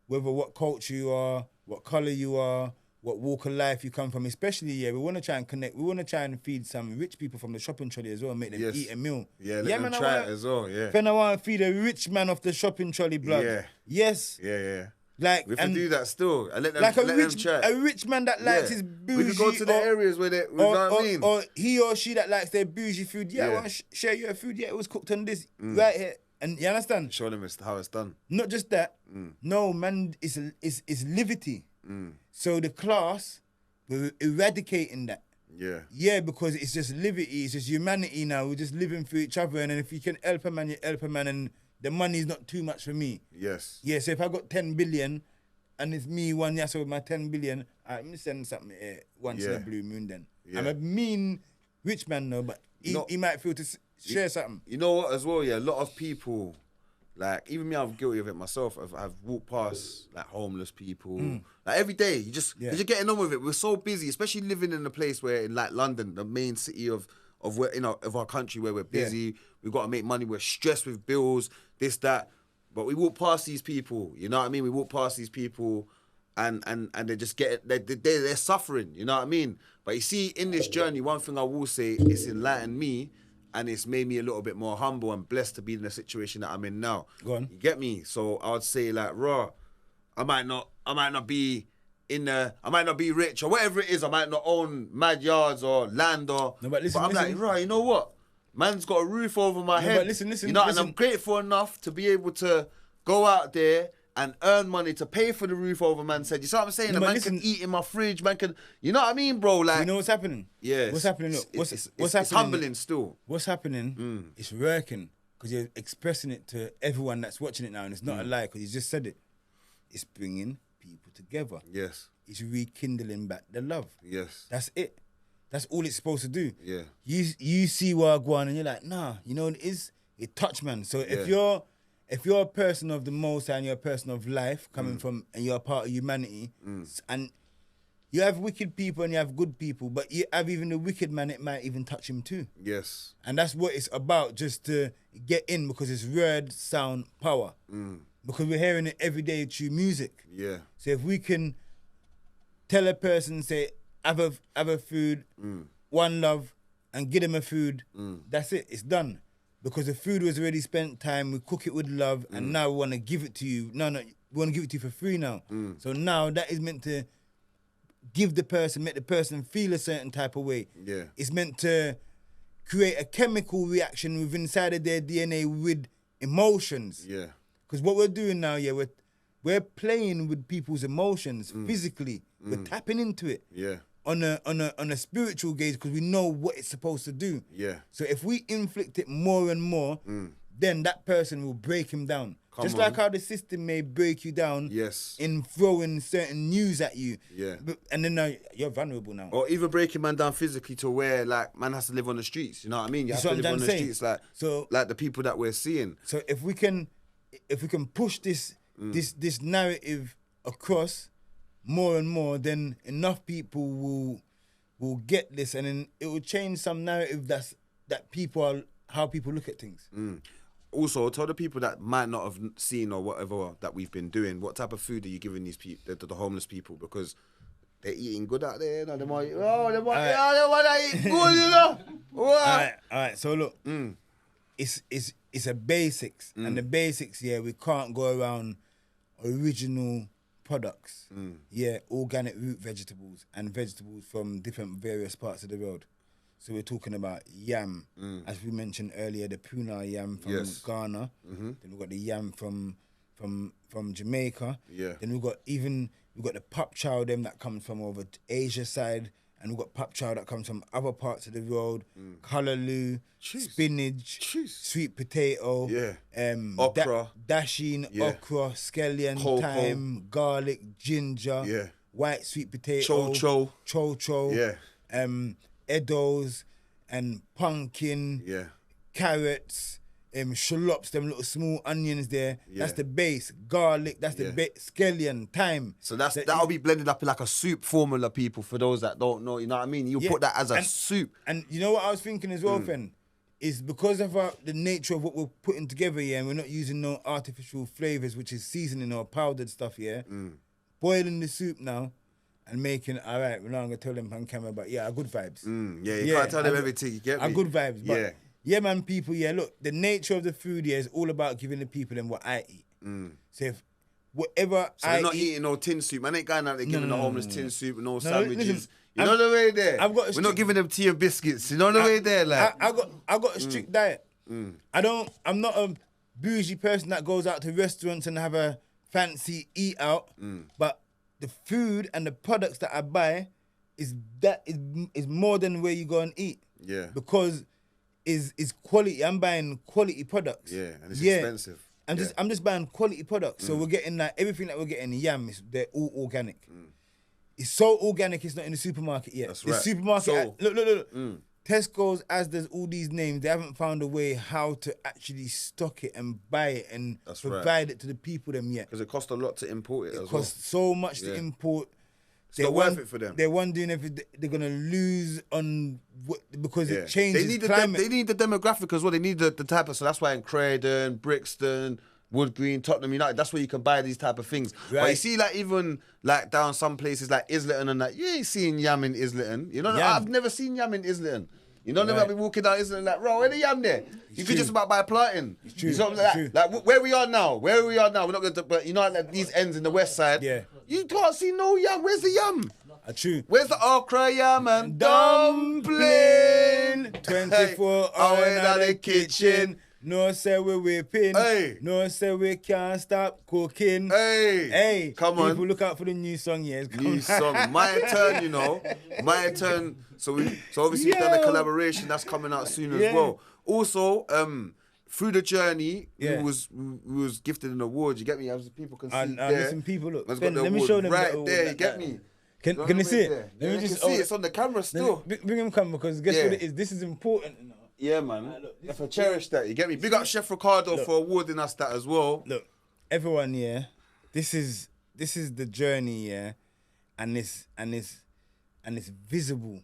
Whether what culture you are, what colour you are, what walk of life you come from, especially, we want to try and connect. We want to try and feed some rich people from the shopping trolley as well, make them eat a meal. Yeah, let them try it as well, Then I want to feed a rich man off the shopping trolley, blood. Yeah. Yes. Yeah. Like, we can do that still. And let them, like let them try. A rich man that likes his bougie. We can go to the areas where they, you know what I mean? Or he or she that likes their bougie food. I want to share your food. It was cooked on this right here. And you understand? Show them how it's done. Not just that. No, man, it's liberty. So the class, we're eradicating that. Yeah, because it's just liberty, it's just humanity now. We're just living for each other. And then if you can help a man, you help a man. And the money is not too much for me. Yes. Yeah, so if I got 10 billion and it's me one year, so with my 10 billion, I'm going to send something once in a blue moon then. I'm a mean rich man though, but he might feel to share something. You know what as well, a lot of people, like even me, I'm guilty of it myself. I've walked past like homeless people, like every day. You're getting on with it. We're so busy, especially living in a place where in like London, the main city of where, of our country, where we're busy. We've got to make money. We're stressed with bills, this, that. But we walk past these people. You know what I mean? We walk past these people, and they just they're suffering. You know what I mean? But you see, in this journey, one thing I will say, it's enlightened me. And it's made me a little bit more humble and blessed to be in the situation that I'm in now. Go on. You get me? So I would say like, I might not be rich or whatever it is. I might not own mad yards or land or. No, but listen, I'm like, you know what? Man's got a roof over my head. But listen. You know, and I'm grateful enough to be able to go out there and earn money to pay for the roof over man's head. You see what I'm saying? No, a man can eat in my fridge. Man can, you know what I mean, bro? Like, you know what's happening? Yeah. What's happening? Look, what's happening? It's humbling still. What's happening? It's working because you're expressing it to everyone that's watching it now, and it's not a lie because you just said it. It's bringing people together. Yes. It's rekindling back the love. Yes. That's it. That's all it's supposed to do. Yeah. You see where I go on and you're like, nah, you know what it is? It touch, man. So if you're a person of the Most High and you're a person of life coming from, and you're a part of humanity, and you have wicked people and you have good people, but you have even the wicked man, it might even touch him too. Yes. And that's what it's about, just to get in, because it's word, sound, power. Because we're hearing it every day through music. Yeah. So if we can tell a person, say, have a food, one love, and give them a food, that's it, it's done. Because the food was already spent time, we cook it with love, and now we want to give it to you. No, we want to give it to you for free now. So now that is meant to give the person, make the person feel a certain type of way. Yeah. It's meant to create a chemical reaction within inside of their DNA with emotions. Yeah. Because what we're doing now, we're playing with people's emotions physically. We're tapping into it. Yeah. On a spiritual gauge, because we know what it's supposed to do. Yeah. So if we inflict it more and more, then that person will break him down. Just like how the system may break you down in throwing certain news at you. Yeah. And then now you're vulnerable now. Or even breaking man down physically to where like man has to live on the streets. You know what I mean? You have to live on the streets like the people that we're seeing. So if we can push this narrative across more and more, then enough people will get this, and then it will change some narrative that people are, how people look at things. also tell the people that might not have seen or whatever that we've been doing, what type of food are you giving these people, the homeless people? Because they're eating good out there, you know. They want to eat good, you know. All right. So look, it's a basics, and the basics, yeah, we can't go around original products, organic root vegetables and vegetables from different various parts of the world. So we're talking about yam, as we mentioned earlier, the Puna yam from Ghana. Then we've got the yam from Jamaica. Yeah. Then we've got the pap chow them that comes from over Asia side, and we've got pap chow that comes from other parts of the world. Callaloo, spinach, sweet potato, okra, dasheen, okra, scallion, cocoa, thyme, garlic, ginger, white sweet potato, chow, edos, and pumpkin, carrots, shallots, them little small onions there. That's the base. Garlic, that's the scallion, thyme. So that'll be blended up in like a soup formula, people, for those that don't know, you know what I mean? You put that as a soup. And you know what I was thinking as well, Fen? Is because of the nature of what we're putting together, and we're not using no artificial flavours, which is seasoning or powdered stuff, boiling the soup now and making, all right, we're not going to tell them on camera, but a good vibes. You can't tell them everything, you get me? A good vibes, but man, people, look, the nature of the food is all about giving the people them what I eat. So if whatever they're not eating no tin soup. Man ain't going out there giving the homeless tin soup and no sandwiches. Listen, you know the way there. We're not giving them tea and biscuits. You know the way there, like. I got a strict diet. I'm not a bougie person that goes out to restaurants and have a fancy eat out. But the food and the products that I buy is more than where you go and eat. Yeah. Because is quality. I'm buying quality products. Yeah, and it's expensive. I'm just buying quality products. So we're getting like everything that we're getting in yam, they're all organic. It's so organic, it's not in the supermarket yet. That's right. The supermarket, look. Tesco's, as there's all these names, they haven't found a way how to actually stock it and buy it and provide it to the people them yet. Because it costs a lot to import it as well. It costs so much to import. It's not worth it for them. They're wondering if they're going to lose on because it changes climate. They need the demographic as well. They need the type of, so that's why in Croydon, Brixton, Wood Green, Tottenham United, that's where you can buy these type of things. Right. But you see, like, even like down some places like Islington and that, you ain't seeing yam in Islington. You know, I've never seen yam in Islington. You know, never be walking down Islington like, bro, where the yam there? You could just about buy planting. It's true. Like where we are now, we're not going to, but you know, like these ends in the west side, you can't see no yam. Where's the yam? True. Where's the okra yam and dumpling? 24 hours in the kitchen. No say we whipping. Hey. No say we can't stop cooking. Hey. Come on. People look out for the new song, New song. My turn, you know. My turn. So obviously we've done a collaboration that's coming out soon as well. Also, through the journey, we was gifted an award. You get me? As people can see there. Listen, people look. Ben, let me show them right there. You get me? Can you see it? Let me just see. It's on the camera still. Bring him camera because guess what it is. This is important. You know? Yeah, man. If I cherish that, you get me. Big up Chef Ricardo for awarding us that as well. Look, everyone, this is the journey, and it's visible,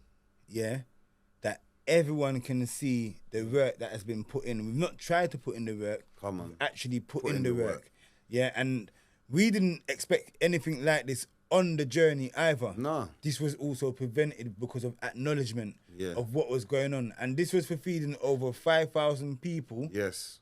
that everyone can see the work that has been put in. We've not tried to put in the work. Come on. We've actually put in the work. Yeah, and we didn't expect anything like this on the journey either. No. This was also prevented because of acknowledgement of what was going on. And this was for feeding over 5,000 people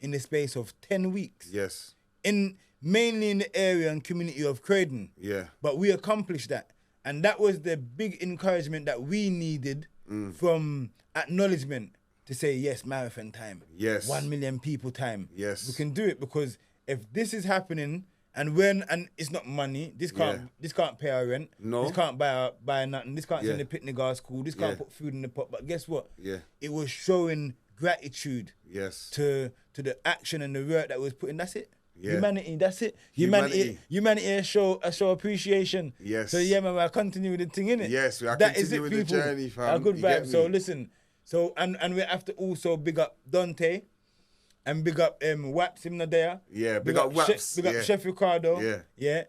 in the space of 10 weeks. Yes. Mainly in the area and community of Croydon. Yeah. But we accomplished that. And that was the big encouragement that we needed from acknowledgement to say, yes, marathon time. Yes. 1 million people time. Yes. We can do it because if this is happening, and it's not money. This can't pay our rent. No. This can't buy nothing. This can't send the picnic girls school. This can't put food in the pot. But guess what? Yeah. It was showing gratitude. Yes. To the action and the work that was put in. That's it. Yeah. Humanity. That's it. Humanity. Show appreciation. Yes. So man, I continue with the thing, innit? Yes. I continue with the journey, fam. A good vibe. So listen. So and we have to also big up Dante. And big up Waps, him not there. Yeah, big up Waps. Big up Chef Ricardo. Yeah.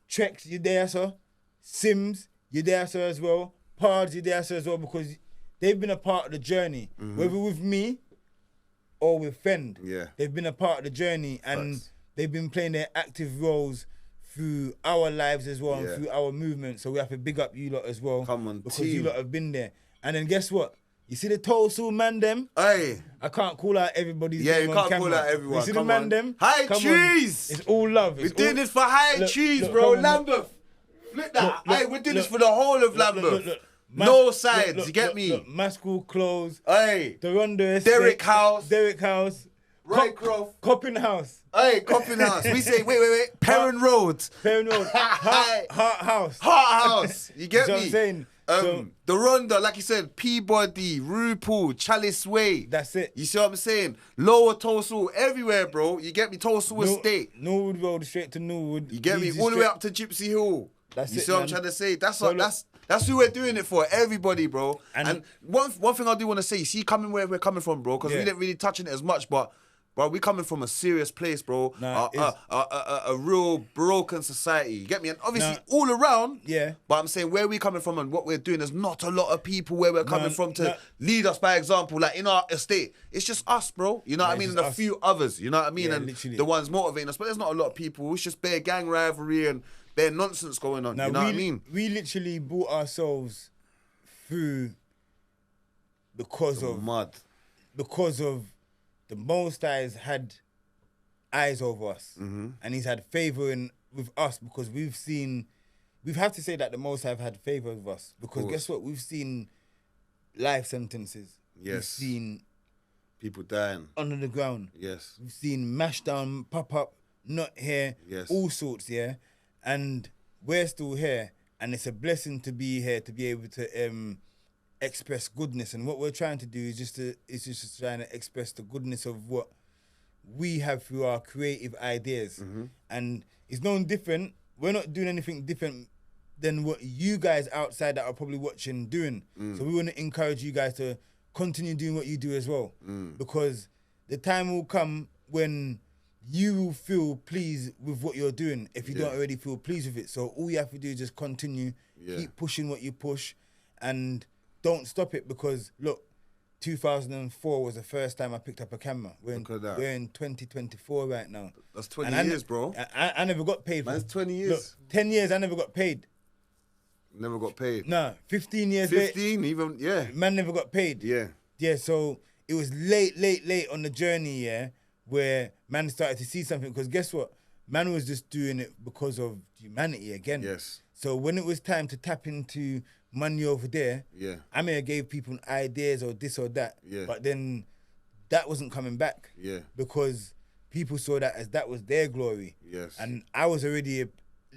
Trex, you there, sir. Sims, you there, sir, as well. Pards, you there, sir, as well, because they've been a part of the journey. Whether with me or with Fend. Yeah. They've been a part of the journey and Facts. they've been playing their active roles through our lives as well Yeah. and through our movement. So we have to big up you lot as well. Come on, because team. you lot have been there. And then guess what? You see the Tulse man them? Hey. I can't call out everybody's Yeah, name you on can't camera. call out everyone. You see Come the man on. them? High Come on. trees. It's all love. We're It's doing all... this for high Look, trees, look, bro. come on, Lambeth. Flip that. Look, Hey, we're doing this look, for the whole of look, Lambeth. look. No sides, you get me? Look, Mascool Close, Hey. the Rondo Derrick House. Derrick House, Rycroft. Coppin House, Hey, Coppin House. We say, wait. Perrin Road. Perrin Road, Heart House. Heart House. You get You know me? what I'm saying? So, The Ronda, like you said, Peabody, RuPaul, Chalice Way. that's it. You see what I'm saying? Lower Tulsa, everywhere, bro. You get me? Tulsa Estate. Norwood Road straight to Norwood. You get me? Easy All the way straight- up to Gypsy Hill. That's You it, see what I'm man. trying to say? That's So what, look- that's who we're doing it for. Everybody, bro. And- And one thing I do want to say, you see coming where we're coming from, bro, because Yeah. we didn't really touch on it as much, but bro, we coming from a serious place, bro. Nah, A real broken society. You get me? And obviously Nah. all around. Yeah. But I'm saying where we coming from and what we're doing, there's not a lot of people where we're coming from to nah. lead us by example. Like in our estate, it's just us, bro. You know what I it's mean? just And a us. few others. You know what I mean? Yeah, And literally. the ones motivating us. But there's not a lot of people. It's just bare gang rivalry and bare nonsense going on. Now, you know what I mean? we literally brought ourselves through because of Mud. the Most High's had eyes over us, Mm-hmm. and He's had favor with us because we've have to say that the Most High have had favor with us because course. guess what? We've seen life sentences. We've Yes. seen People dying. under the ground. Yes. We've seen mash down, pop up, not here, Yes. all sorts, yeah. And we're still here, and it's a blessing to be here to be able to express goodness. And what we're trying to do is just trying to express the goodness of what we have through our creative ideas. Mm-hmm. And it's no different. We're not doing anything different than what you guys outside that are probably watching doing. Mm. So we want to encourage you guys to continue doing what you do as well. Mm. Because the time will come when you will feel pleased with what you're doing if you Yeah. don't already feel pleased with it. So all you have to do is just continue, Yeah. keep pushing what you push, and don't stop it because, look, 2004 was the first time I picked up a camera. Look at that. We're in 2024 right now. That's 20 And years, bro. I never got paid. Man's for it. 20 years. Look, 10 years I never got paid. Never got paid. Nah, 15 years late. 15, even, yeah. Man never got paid. Yeah. Yeah, so it was late on the journey, yeah, where man started to see something. Because guess what? Man was just doing it because of humanity again. Yes. So when it was time to tap into money over there, Yeah. I may have gave people ideas or this or that, Yeah. but then that wasn't coming back. Yeah. Because people saw that as that was their glory. Yes. And I was already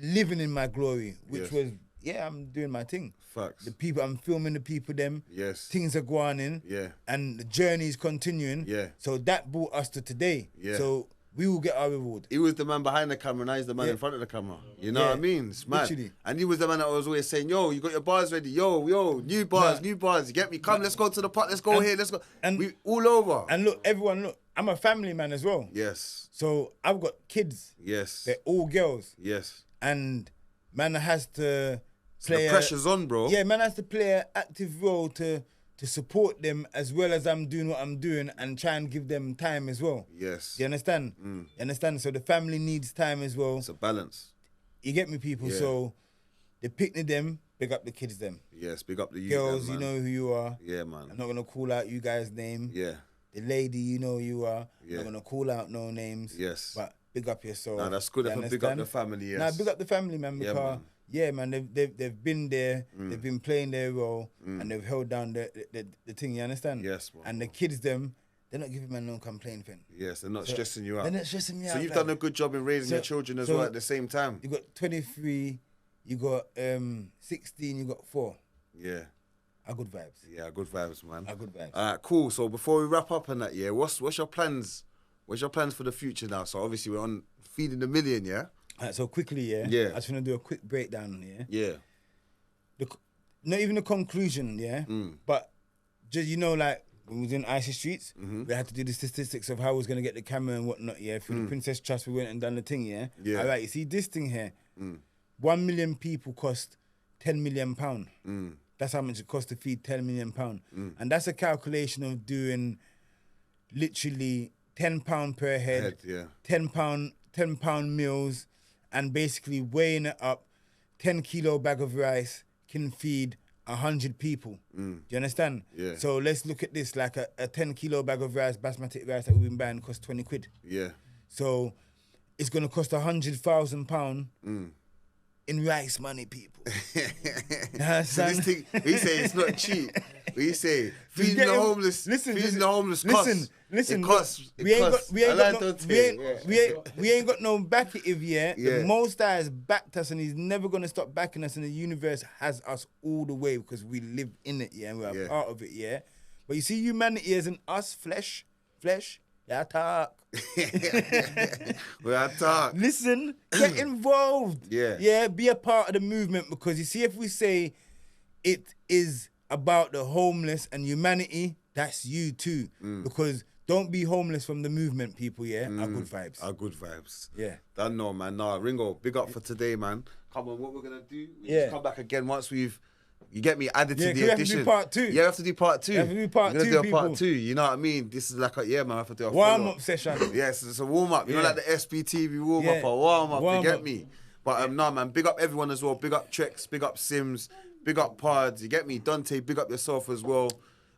living in my glory, which Yes. was, yeah, I'm doing my thing. Facts. The people, I'm filming the people, them. Yes. Things are going in. Yeah. And the journey is continuing. Yeah. So that brought us to today. Yeah. So we will get our reward. He was the man behind the camera, now he's the man Yeah. in front of the camera. You know Yeah. what I mean? It's mad. Literally. And he was the man that was always saying, yo, you got your bars ready. Yo, new bars, Nah. new bars. You get me? Come, let's go to the pot. Let's go And- here. Let's go. and- we all over. And look, everyone, look, I'm a family man as well. Yes. So I've got kids. Yes. They're all girls. Yes. And man has to The play pressure's on, bro. Yeah, man has to play an active role to support them as well as I'm doing what I'm doing and try and give them time as well. Yes. You understand? You understand? So the family needs time as well. It's a balance. You get me, people? Yeah. So the picnic them, big up the kids them. Yes. Big up the youth. Girls, man. you know who you are. Yeah, I'm man. not gonna call out you guys' name. Yeah. The lady, you know who you are. Yeah. I'm not gonna call out no names. Yes. But big up yourself. Nah, that's good You if I big up understand? the family, yes. Nah, big up the family, man, Yeah, because man. yeah, man, they've been there, they've been playing their role, and they've held down the thing. You understand? Yes, man. And the kids, them, they're not giving man no complaint thing. Yes, they're not So- stressing you out. They're not stressing me out. So you've like, done a good job in raising So- your children as so- well at the same time. You got 23, you got 16, you got 4. Yeah. Are good vibes. Yeah, good vibes, man. Are good vibes. All right, cool. So before we wrap up on that, yeah, what's your plans? What's your plans for the future now? So obviously we're on Feeding the Million, yeah? Alright, so quickly, yeah. Yeah. I just want to do a quick breakdown, yeah. Yeah. Not even the conclusion, yeah. But just like when we was in Icy Streets, we had to do the statistics of how we was gonna get the camera and whatnot, yeah. Through the Princess Trust, we went and done the thing, yeah. Yeah. All right, you see this thing here, 1 million people cost £10 million. That's how much it costs to feed £10 million. And that's a calculation of doing literally £10 per head, yeah. £10 meals, and basically weighing it up. 10 kilo bag of rice can feed 100 people. Do you understand? Yeah. So let's look at this, like a 10 kilo bag of rice, basmati rice that we've been buying costs 20 quid. Yeah. So it's going to cost £100,000 in rice money, people. So this thing, we say it's not cheap. We say feeding the homeless. Feeding the homeless costs. Listen. It costs. We ain't got no backative yet. Yeah. The Most High has backed us, and He's never gonna stop backing us. And the universe has us all the way because we live in it, and we're a part of it, But you see, humanity isn't us, flesh. Yeah, talk. We are talk. Listen, get involved. Yeah, be a part of the movement, because you see, if we say it is about the homeless and humanity, that's you too. Because don't be homeless from the movement, people, Our good vibes. Our good vibes. Yeah. Don't know, man. Nah, Ringo, big up for today, man. Come on, what we're going to do, we just come back again once we've, you get me, added to the we have edition. to do part 2. Yeah, we have to do part 2. We have to do part We're 2, gonna do a part people. 2, you know what I mean? This is like a, man, I have to do a Warm-up session. Yes, it's a warm-up. You know, like the SBTV warm-up or warm-up, you get me? But nah, man, big up everyone as well. Big up Trex, big up Sims, big up Pods, you get me? Dante, big up yourself as well.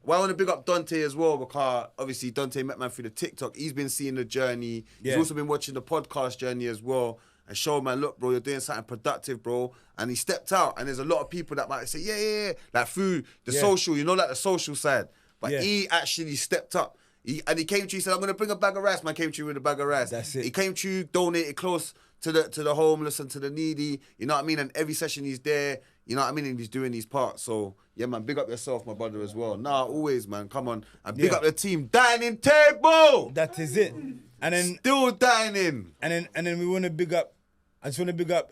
Well, I want to big up Dante as well, because obviously Dante met man through the TikTok. He's been seeing the journey. He's also been watching the podcast journey as well. And show, man, look, bro, you're doing something productive, bro. And he stepped out. And there's a lot of people that might say, yeah. Like through the social, you know, like the social side. But he actually stepped up. He came to you, he said, I'm going to bring a bag of rice. Man came to you with a bag of rice. That's it. He came to you, donated close to the homeless and to the needy. You know what I mean? And every session he's there. You know what I mean? And he's doing his part. So, yeah, man, big up yourself, my brother, as well. Nah, always, man. Come on. And big up the team. Dining table! That is it. And then still dining. And then we want to big up, I just want to big up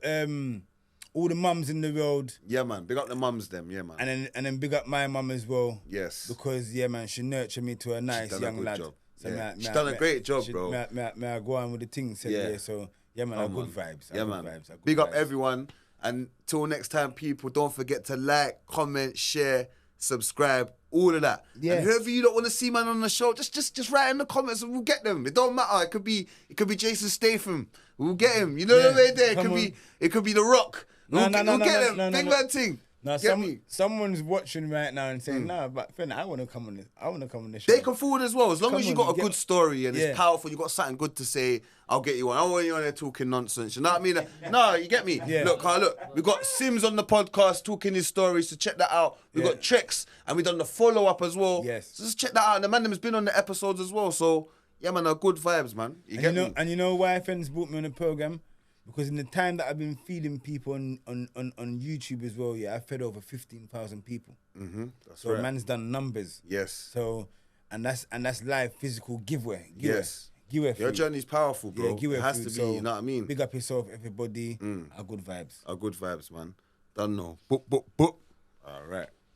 all the mums in the road. Yeah, man. Big up the mums, them. Yeah, man. And then big up my mum as well. Yes. Because, yeah, man, she nurtured me to a nice young lad. Job. So yeah. She's done a great job, bro. May I go on with the things said there. So, yeah, man, good vibes. Yeah, man. Big up everyone. And till next time, people, don't forget to like, comment, share, subscribe, all of that. Yeah. And whoever you don't want to see, man, on the show, just write in the comments and we'll get them. It don't matter. It could be Jason Statham. We'll get him. You know what I mean? There. It could be The Rock. We'll get them. Big man thing. Now, someone's watching right now and saying, "Nah, but friend, I want to come on this. I want to come on this show." They come forward as well, as long as you got a good story and it's powerful. You got something good to say. I'll get you on. I don't want you on there talking nonsense. You know what I mean? No, you get me. Yeah. Look, we got Sims on the podcast talking his stories. So check that out. We got Trex and we done the follow up as well. Yes. So just check that out. And the man has been on the episodes as well. So yeah, man, good vibes, man. You get me? And you know why friends brought me on the program? Because in the time that I've been feeding people on YouTube as well, I fed over 15,000 people. That's so right. man's done numbers. Yes. So and that's live physical giveaway. Yes. Your journey's powerful, bro. Yeah, it has to be, so you know what I mean? Big up yourself, everybody. Our good vibes. Our good vibes, man. Don't know. Book.